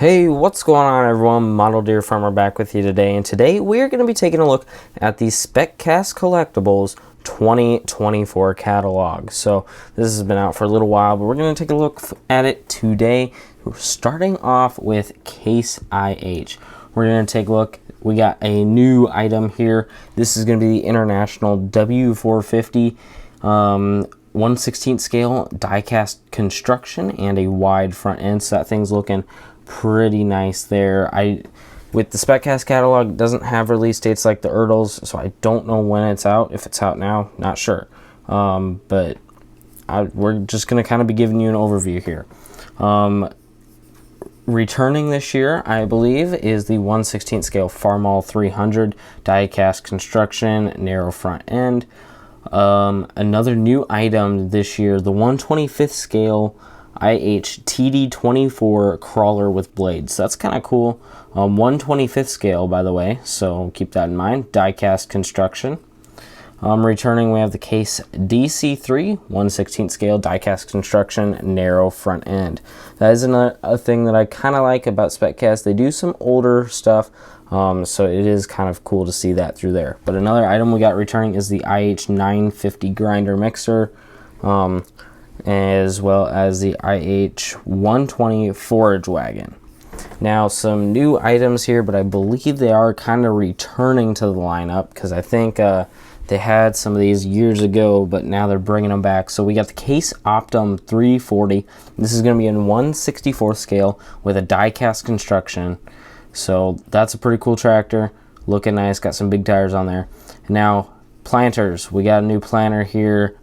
Hey, what's going on everyone? Model Deer Farmer back with you today, and today we're going to be taking a look at the Speccast Collectibles 2024 catalog. So this has been out for a little while, but we're going to take a look at it today. We're starting off with Case IH. We're going to take a look. We got a new item here. This is going to be the International W450 1/16 scale die-cast construction and a wide front end, so that thing's looking pretty nice there. With the Speccast catalog, it doesn't have release dates like the Ertls, so I don't know when it's out. If it's out now, not sure. But we're just going to kind of be giving you an overview here. Returning this year, I believe, is the 1/16 scale Farmall 300 die-cast construction, narrow front end. Another new item this year, the 1/25 scale IH TD24 crawler with blades. That's kind of cool. 1/25 scale, by the way, so keep that in mind. Die-cast construction. Returning, we have the Case DC3 1/16 scale die-cast construction, narrow front end. That is a thing that I kind of like about Speccast. They do some older stuff, so it is kind of cool to see that through there. But another item we got returning is the IH 950 grinder mixer, as well as the IH 120 forage wagon. Now, some new items here, but I believe they are kind of returning to the lineup because I think they had some of these years ago, but now they're bringing them back. So we got the Case Optum 340. This is going to be in 1/64 scale with a die-cast construction. So that's a pretty cool tractor. Looking nice. Got some big tires on there. Now, planters. We got a new planter here.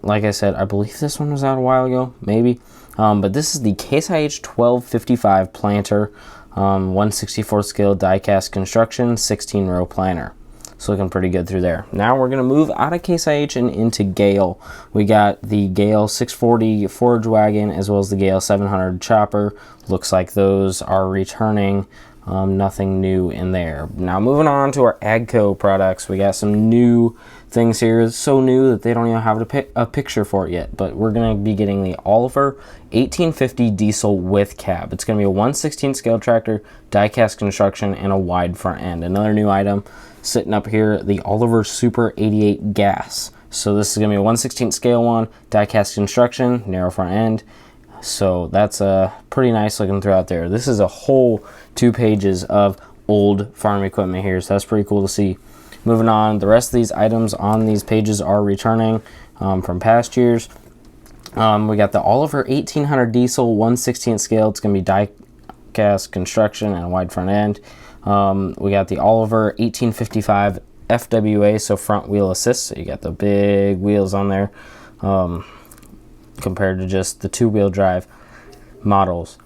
Like I said, I believe this one was out a while ago, maybe. But this is the Case IH 1255 planter, 1/64 scale die-cast construction, 16-row planter. It's looking pretty good through there. Now we're going to move out of Case IH and into Gale. We got the Gale 640 forage wagon as well as the Gale 700 chopper. Looks like those are returning. Nothing new in there. Now moving on to our AGCO products, we got some new things here. It's so new that they don't even have a picture for it yet, but we're going to be getting the Oliver 1850 diesel with cab. It's going to be a 1/16 scale tractor, die-cast construction, and a wide front end. Another new item sitting up here, the Oliver Super 88 gas. So this is going to be a 1/16 scale one, die-cast construction, narrow front end. So that's pretty nice looking throughout there. This is a whole 2 pages of old farm equipment here, so that's pretty cool to see. Moving on, the rest of these items on these pages are returning from past years. We got the Oliver 1800 diesel 1/16 scale. It's going to be die-cast construction and a wide front end. We got the Oliver 1855 FWA, so front wheel assist. So you got the big wheels on there. Compared to just the 2-wheel drive models.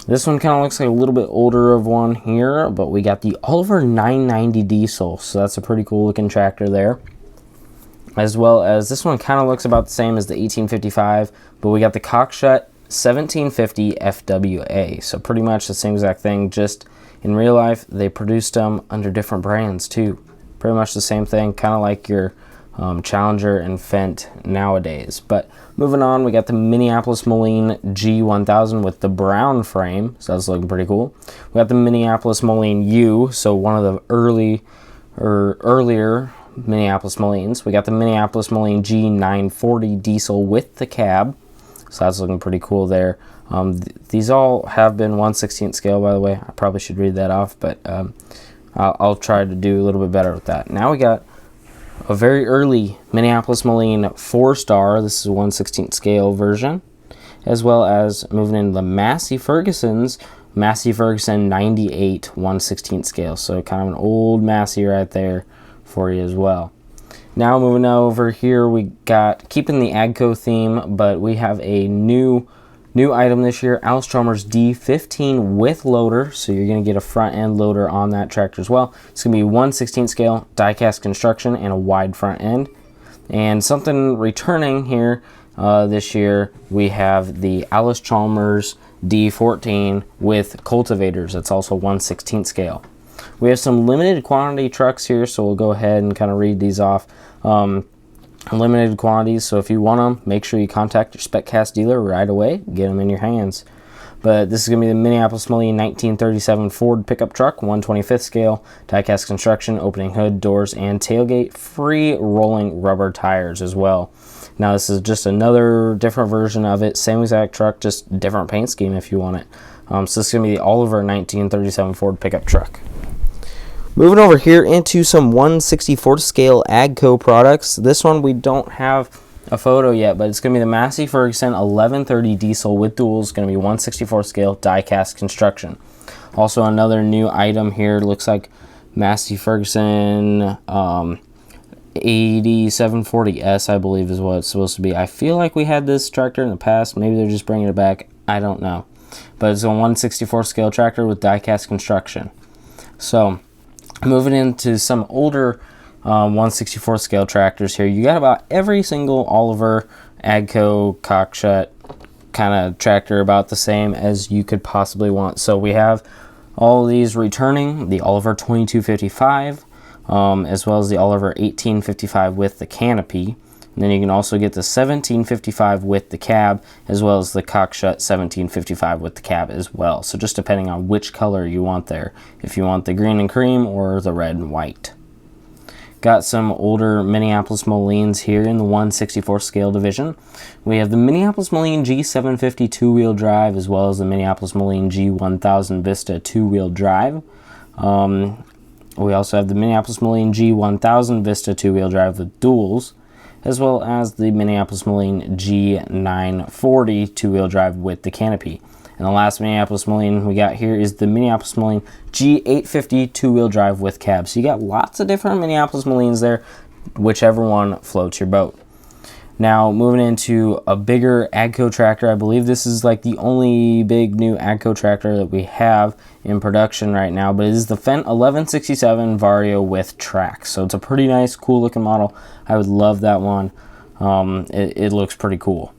This one kind of looks like a little bit older of one here, but we got the Oliver 990 diesel, so that's a pretty cool looking tractor there. As well as this one kind of looks about the same as the 1855, but we got the Cockshut 1750 FWA, so pretty much the same exact thing, just in real life they produced them under different brands too. Pretty much the same thing, kind of like your Challenger and Fendt nowadays. But moving on, we got the Minneapolis Moline G1000 with the brown frame, so that's looking pretty cool. We got the Minneapolis Moline U, so one of the earlier Minneapolis Molines. We got the Minneapolis Moline G940 diesel with the cab, so that's looking pretty cool there. These all have been 1/16 scale, by the way. I probably should read that off, but I'll try to do a little bit better with that. Now we got a very early Minneapolis Moline 4-star. This is a 1/16 scale version, as well as moving into the Massey Ferguson 98 1/16 scale. So kind of an old Massey right there for you as well. Now moving over here, we got, keeping the AGCO theme, but we have a new item this year, Alstromer's D15 with loader, so you're going to get a front end loader on that tractor as well. It's going to be 1/16 scale, die-cast construction, and a wide front end. And something returning here this year, we have the Alstromer's D14 with cultivators. That's also 1/16 scale. We have some limited quantity trucks here, so we'll go ahead and kind of read these off. Limited quantities, so if you want them, make sure you contact your Speccast dealer right away, get them in your hands. But this is going to be the Minneapolis-Moline 1937 Ford pickup truck, 1/25th scale, die-cast construction, opening hood, doors, and tailgate, free rolling rubber tires as well. Now this is just another different version of it, same exact truck, just different paint scheme if you want it. So this is going to be the Oliver 1937 Ford pickup truck. Moving over here into some 1/64th scale AGCO products. This one we don't have a photo yet, but it's going to be the Massey Ferguson 1130 diesel with duals, going to be 1/64th scale die-cast construction. Also another new item here, looks like Massey Ferguson 8740S, I believe is what it's supposed to be. I feel like we had this tractor in the past. Maybe they're just bringing it back. I don't know. But it's a 1/64th scale tractor with die-cast construction. So, moving into some older 1/64th scale tractors here. You got about every single Oliver, AGCO, Cockshut kind of tractor about the same as you could possibly want. So we have all of these returning. The Oliver 2255. As well as the Oliver 1855 with the canopy. And then you can also get the 1755 with the cab, as well as the Cockshut 1755 with the cab as well. So just depending on which color you want there, if you want the green and cream or the red and white. Got some older Minneapolis-Molines here in the 1/64th scale division. We have the Minneapolis-Moline G750 two-wheel drive, as well as the Minneapolis-Moline G1000 Vista two-wheel drive. We also have the Minneapolis-Moline G1000 Vista two-wheel drive with duals, as well as the Minneapolis-Moline G940 two-wheel drive with the canopy. And the last Minneapolis-Moline we got here is the Minneapolis-Moline G850 two-wheel drive with cab. So you got lots of different Minneapolis-Molines there, whichever one floats your boat. Now, moving into a bigger AGCO tractor, I believe this is like the only big new AGCO tractor that we have in production right now, but it is the Fendt 1167 Vario with tracks. So it's a pretty nice, cool looking model. I would love that one. It looks pretty cool.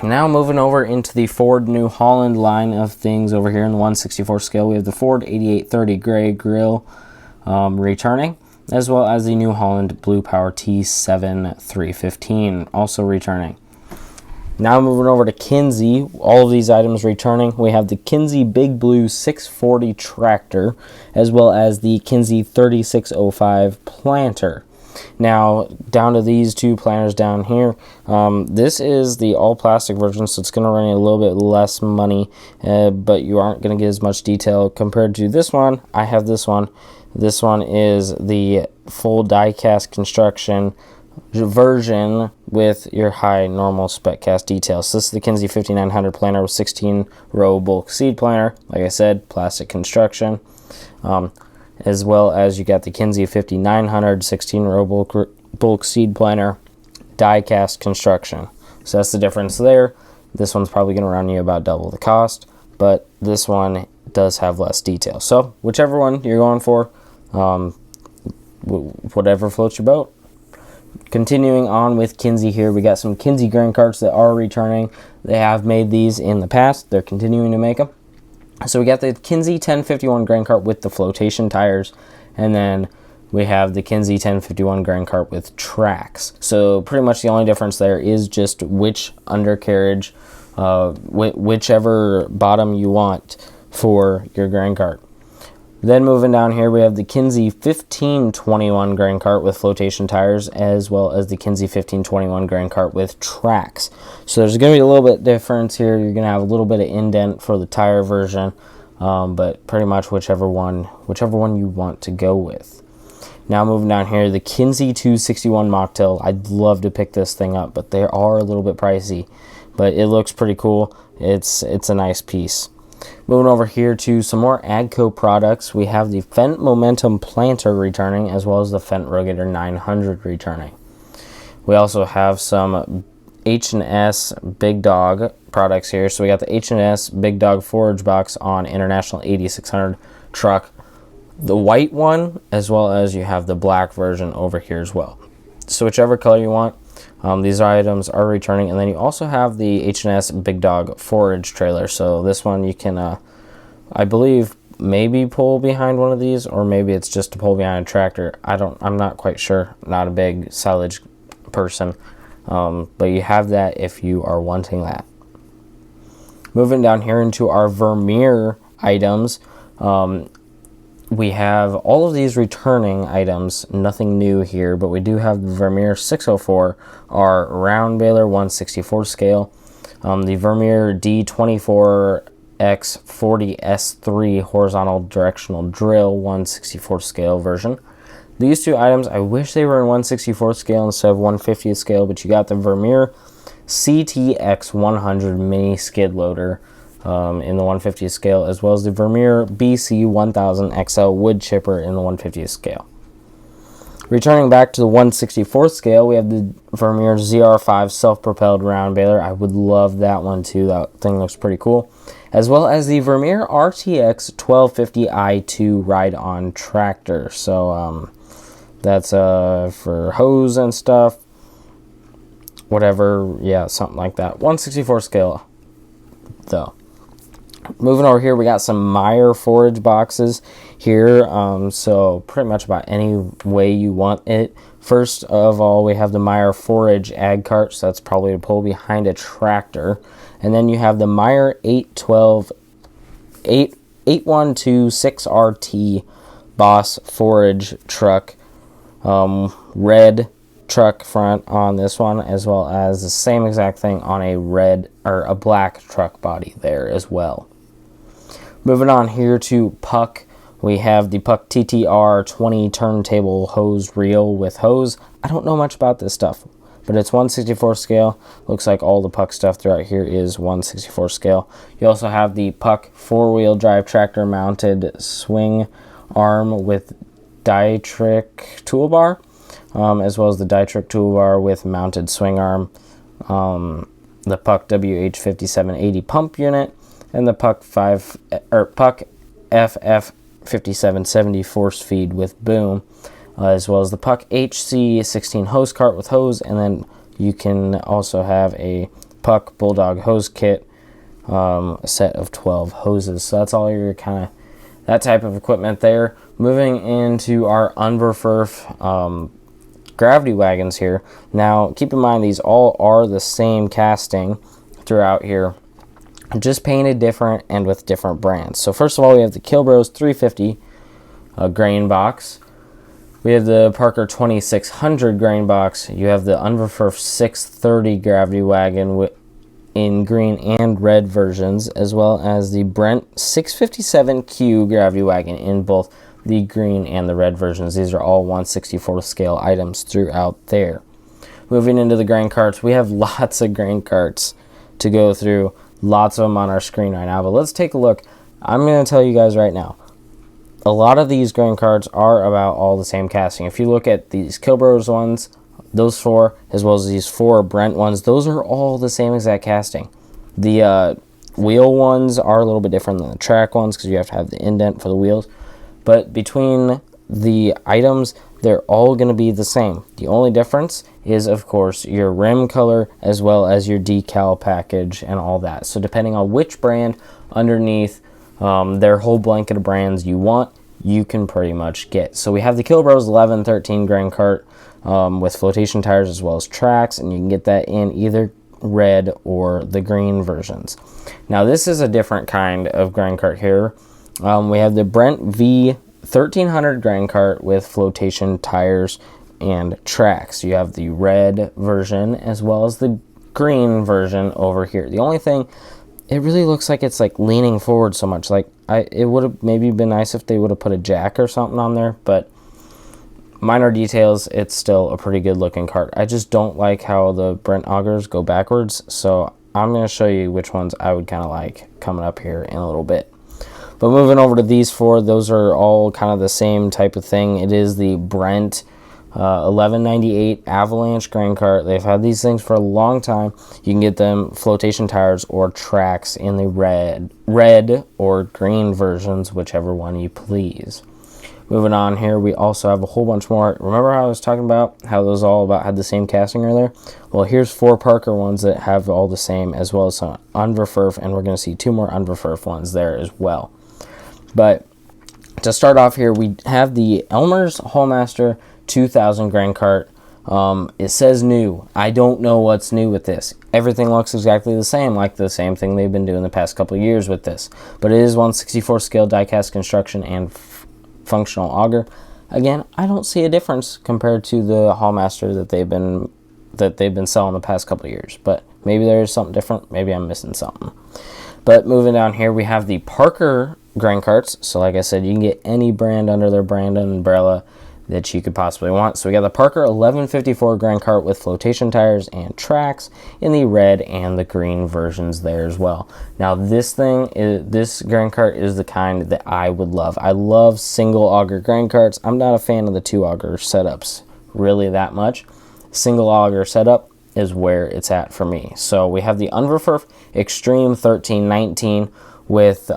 Now moving over into the Ford New Holland line of things over here in the 1/64 scale, we have the Ford 8830 Gray Grill returning, as well as the New Holland Blue Power T7 315 also returning. Now moving over to Kinsey, all of these items returning. We have the Kinsey Big Blue 640 tractor, as well as the Kinsey 3605 planter. Now, down to these two planters down here. This is the all-plastic version, so it's going to run you a little bit less money, but you aren't going to get as much detail compared to this one. I have this one. This one is the full die-cast construction version with your high normal Speccast details. So this is the Kinsey 5900 planter with 16-row bulk seed planter. Like I said, plastic construction. As well as you got the Kinsey 5900 16-row bulk seed planter, die-cast construction. So that's the difference there. This one's probably going to run you about double the cost, but this one does have less detail. So whichever one you're going for, whatever floats your boat. Continuing on with Kinsey here, we got some Kinsey grain carts that are returning. They have made these in the past. They're continuing to make them. So we got the Kinsey 1051 grain cart with the flotation tires, and then we have the Kinsey 1051 grain cart with tracks. So pretty much the only difference there is just which undercarriage, whichever bottom you want for your grain cart. Then moving down here, we have the Kinsey 1521 grain cart with flotation tires, as well as the Kinsey 1521 grain cart with tracks. So there's going to be a little bit difference here. You're going to have a little bit of indent for the tire version, but pretty much whichever one you want to go with. Now moving down here, the Kinsey 261 mocktail. I'd love to pick this thing up, but they are a little bit pricey. But it looks pretty cool. It's a nice piece. Moving over here to some more AGCO products, we have the Fendt Momentum Planter returning, as well as the Fendt Rogator 900 returning. We also have some H&S Big Dog products here. So we got the H&S Big Dog forage box on International 8600 truck, the white one, as well as you have the black version over here as well. So whichever color you want, these items are returning. And then you also have the H&S Big Dog forage trailer. So this one you can, I believe, maybe pull behind one of these, or maybe it's just to pull behind a tractor. I'm not quite sure. Not a big silage person, but you have that if you are wanting that. Moving down here into our Vermeer items, we have all of these returning items, nothing new here, but we do have the Vermeer 604, our round baler 1/64 scale, the Vermeer D24X40S3 horizontal directional drill 1/64 scale version. These two items, I wish they were in 1/64 scale instead of 1/50 scale, but you got the Vermeer CTX 100 mini skid loader in the 1/50 scale, as well as the Vermeer BC 1000 XL wood chipper in the 1/50 scale. Returning back to the 1/64 scale, we have the Vermeer ZR5 self-propelled round baler. I would love that one too. That thing looks pretty cool. As well as the Vermeer RTX 1250 i2 ride-on tractor. So that's for hose and stuff. Whatever, yeah, something like that. 1/64 scale, though. Moving over here, we got some Meyer forage boxes here. So pretty much about any way you want it. First of all, we have the Meyer forage ag cart. So that's probably to pull behind a tractor. And then you have the Meyer 8126RT Boss forage truck. Red truck front on this one, as well as the same exact thing on a red or a black truck body there as well. Moving on here to Puck, we have the Puck TTR 20 turntable hose reel with hose. I don't know much about this stuff, but it's 1/64 scale. Looks like all the Puck stuff throughout here is 1/64 scale. You also have the Puck 4-wheel drive tractor mounted swing arm with Dietrich toolbar, as well as the Dietrich toolbar with mounted swing arm, the Puck WH5780 pump unit, and the Puck Puck FF5770 force feed with boom, as well as the Puck HC16 hose cart with hose, and then you can also have a Puck Bulldog hose kit, a set of 12 hoses. So that's all your kind of that type of equipment there. Moving into our Unverferf gravity wagons here. Now, keep in mind these all are the same casting throughout here, just painted different and with different brands. So first of all, we have the Kilbros 350 grain box. We have the Parker 2600 grain box. You have the Unverferf 630 gravity wagon in green and red versions, as well as the Brent 657Q gravity wagon in both the green and the red versions. These are all 1/64 scale items throughout there. Moving into the grain carts, we have lots of grain carts to go through, lots of them on our screen right now, but let's take a look. I'm going to tell you guys right now, a lot of these grain carts are about all the same casting. If you look at these Kilbros ones, those 4, as well as these 4 Brent ones, those are all the same exact casting. The wheel ones are a little bit different than the track ones because you have to have the indent for the wheels. But between the items, they're all going to be the same. The only difference is, of course, your rim color as well as your decal package and all that. So depending on which brand underneath their whole blanket of brands you want, you can pretty much get. So we have the Kilbros 1113 grain cart with flotation tires as well as tracks, and you can get that in either red or the green versions. Now this is a different kind of grain cart here. We have the Brent V 1300 grain cart with flotation tires and tracks. You have the red version as well as the green version over here. The only thing, it really looks like it's like leaning forward so much. Like it would have maybe been nice if they would have put a jack or something on there, but minor details, it's still a pretty good looking cart. I just don't like how the Brent augers go backwards, so I'm going to show you which ones I would kind of like coming up here in a little bit. But moving over to these 4, those are all kind of the same type of thing. It is the Brent 1198 Avalanche grain cart. They've had these things for a long time. You can get them flotation tires or tracks in the red or green versions, whichever one you please. Moving on here, we also have a whole bunch more. Remember how I was talking about how those all had the same casting earlier? Well, here's 4 Parker ones that have all the same, as well as some Unverferf, and we're going to see 2 more Unverferf ones there as well. But to start off here, we have the Elmer's Hallmaster 2000 grain cart. It says new. I don't know what's new with this. everything looks exactly the same, like the same thing they've been doing the past couple of years with this. But it is 1/64 scale die-cast construction and functional auger. Again, I don't see a difference compared to the Hallmaster that they've been selling the past couple of years. But maybe there is something different. Maybe I'm missing something. But moving down here, we have the Parker grain carts. So like I said, you can get any brand under their brand umbrella that you could possibly want. So we got the Parker 1154 grain cart with flotation tires and tracks in the red and the green versions there as well. Now this grain cart is the kind that I would love. I love single auger grain carts. I'm not a fan of the 2 auger setups really that much. Single auger setup is where it's at for me. So we have the Unverferth Extreme 1319 with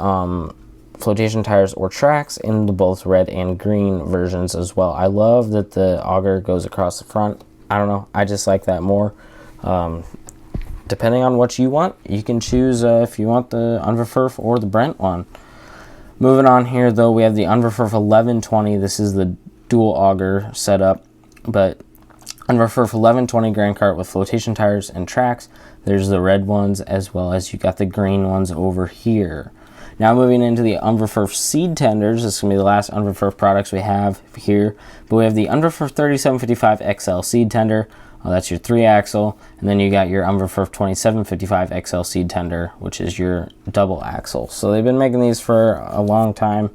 flotation tires or tracks in the both red and green versions as well. I love that the auger goes across the front. I don't know, I just like that more. Depending on what you want, you can choose if you want the Unverferth or the Brent one. Moving on here though, we have the Unverferth 1120. This is the dual auger setup, but Unverferth 1120 grain cart with flotation tires and tracks. There's the red ones, as well as you got the green ones over here. Now moving into the Unverferth seed tenders. This is going to be the last Unverferth products we have here. But we have the Unverferth 3755 XL seed tender. That's your 3-axle. And then you got your Unverferth 2755 XL seed tender, which is your double axle. So they've been making these for a long time.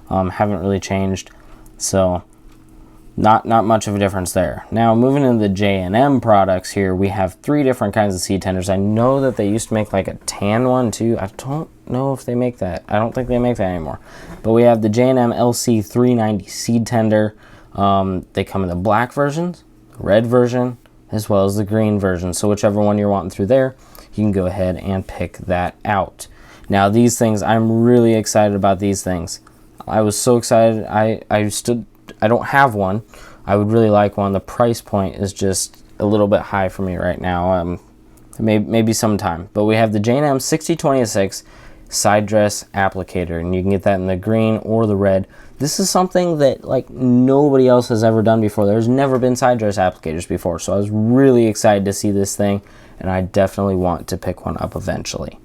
Haven't really changed. So not much of a difference there. Now moving into the J&M products here, we have 3 different kinds of seed tenders. I know that they used to make like a tan one too. I don't know if they make that. I don't think they make that anymore. But we have the J&M LC 390 seed tender. They come in the black versions, red version, as well as the green version. So whichever one you're wanting through there, you can go ahead and pick that out. Now these things, I'm really excited about these things. I was so excited. I don't have one. I would really like one. The price point is just a little bit high for me right now. Maybe sometime. But we have the J&M 6026 side dress applicator, and you can get that in the green or the red. This is something that like nobody else has ever done before. There's never been side dress applicators before, so I was really excited to see this thing, and I definitely want to pick one up eventually.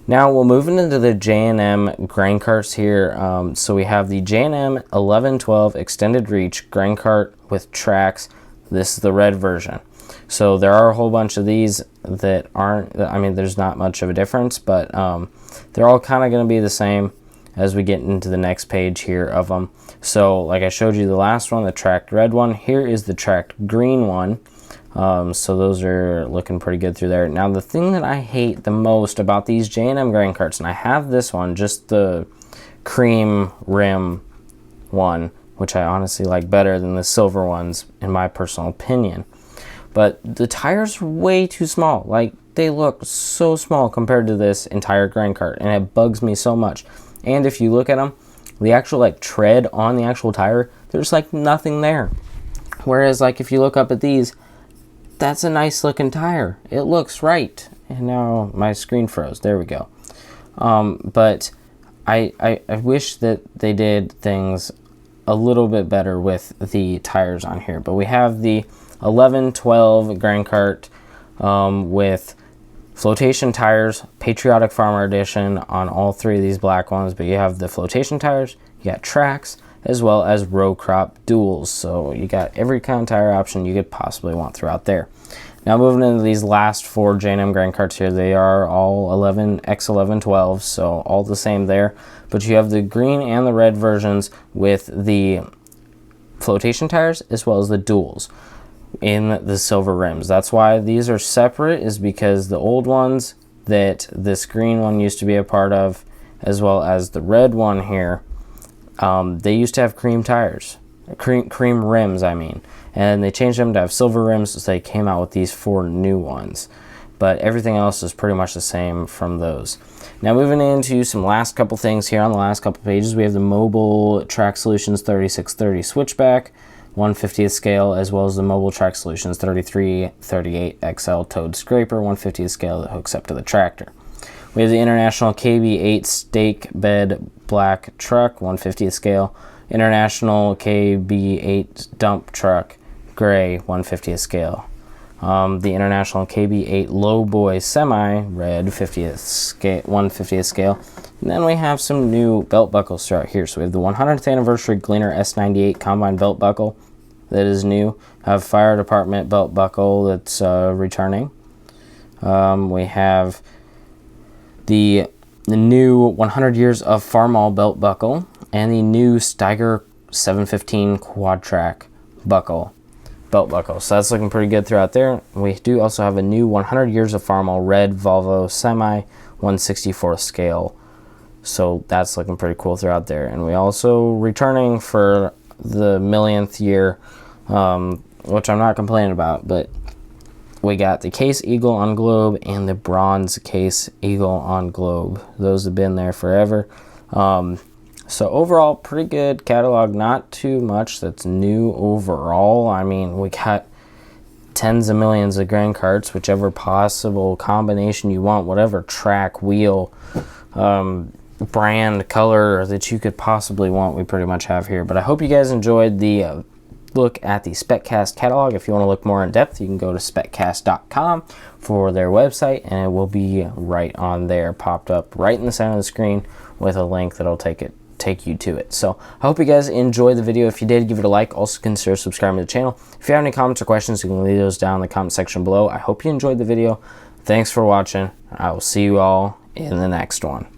Now we're moving into the J&M grain carts here. So we have the J&M 1112 extended reach grain cart with tracks. This is the red version. So there are a whole bunch of these that aren't, I mean, there's not much of a difference, but they're all kind of going to be the same as we get into the next page here of them. So like I showed you the last one, the tracked red one, here is the tracked green one. So those are looking pretty good through there. Now the thing that I hate the most about these J&M grain carts, and I have this one, just the cream rim one, which I honestly like better than the silver ones in my personal opinion. But the tires are way too small. Like, they look so small compared to this entire grain cart, and it bugs me so much. And if you look at them, the actual like tread on the actual tire, there's like nothing there. Whereas like if you look up at these, that's a nice looking tire. It looks right. And now my screen froze. There we go. But I wish that they did things a little bit better with the tires on here. But we have the 1112 grain cart with flotation tires, Patriotic Farmer Edition on all 3 of these black ones. But you have the flotation tires, you got tracks, as well as row crop duals. So you got every kind of tire option you could possibly want throughout there. Now moving into these last 4 J&M grain carts here, they are all X1112, so all the same there. But you have the green and the red versions with the flotation tires as well as the duals in the silver rims. That's why these are separate, is because the old ones that this green one used to be a part of, as well as the red one here, they used to have cream tires, cream rims, I mean, and they changed them to have silver rims, so they came out with these 4 new ones. But everything else is pretty much the same from those. Now moving into some last couple things here on the last couple pages, we have the Mobile Track Solutions 3630 switchback, 1/50th scale, as well as the Mobile Track Solutions 3338 XL towed scraper, 1/50th scale, that hooks up to the tractor. We have the International KB8 stake bed black truck, 1/50th scale, International KB8 dump truck gray, 1/50th scale. The International KB8 Lowboy Semi Red 50th scale, 1/50th scale. And then we have some new belt buckles throughout here. So we have the 100th anniversary Gleaner S98 Combine belt buckle that is new. Have Fire Department belt buckle that's returning. We have the new 100 Years of Farmall belt buckle and the new Steiger 715 Quad Track belt buckle. So that's looking pretty good throughout there. We do also have a new 100 Years of Farmall red Volvo Semi 1/64th scale. So that's looking pretty cool throughout there. And we also returning for the millionth year, which I'm not complaining about, but we got the Case Eagle on Globe and the Bronze Case Eagle on Globe. Those have been there forever. So overall, pretty good catalog. Not too much that's new overall. I mean, we got tens of millions of grain carts, whichever possible combination you want, whatever track, wheel, brand, color that you could possibly want, we pretty much have here. But I hope you guys enjoyed the look at the Speccast catalog. If you want to look more in depth, you can go to speccast.com for their website, and it will be right on there, popped up right in the center of the screen with a link that'll take you to it. So I hope you guys enjoyed the video. If you did, give it a like. Also consider subscribing to the channel. If you have any comments or questions, you can leave those down in the comment section below. I hope you enjoyed the video. Thanks for watching. I will see you all in the next one.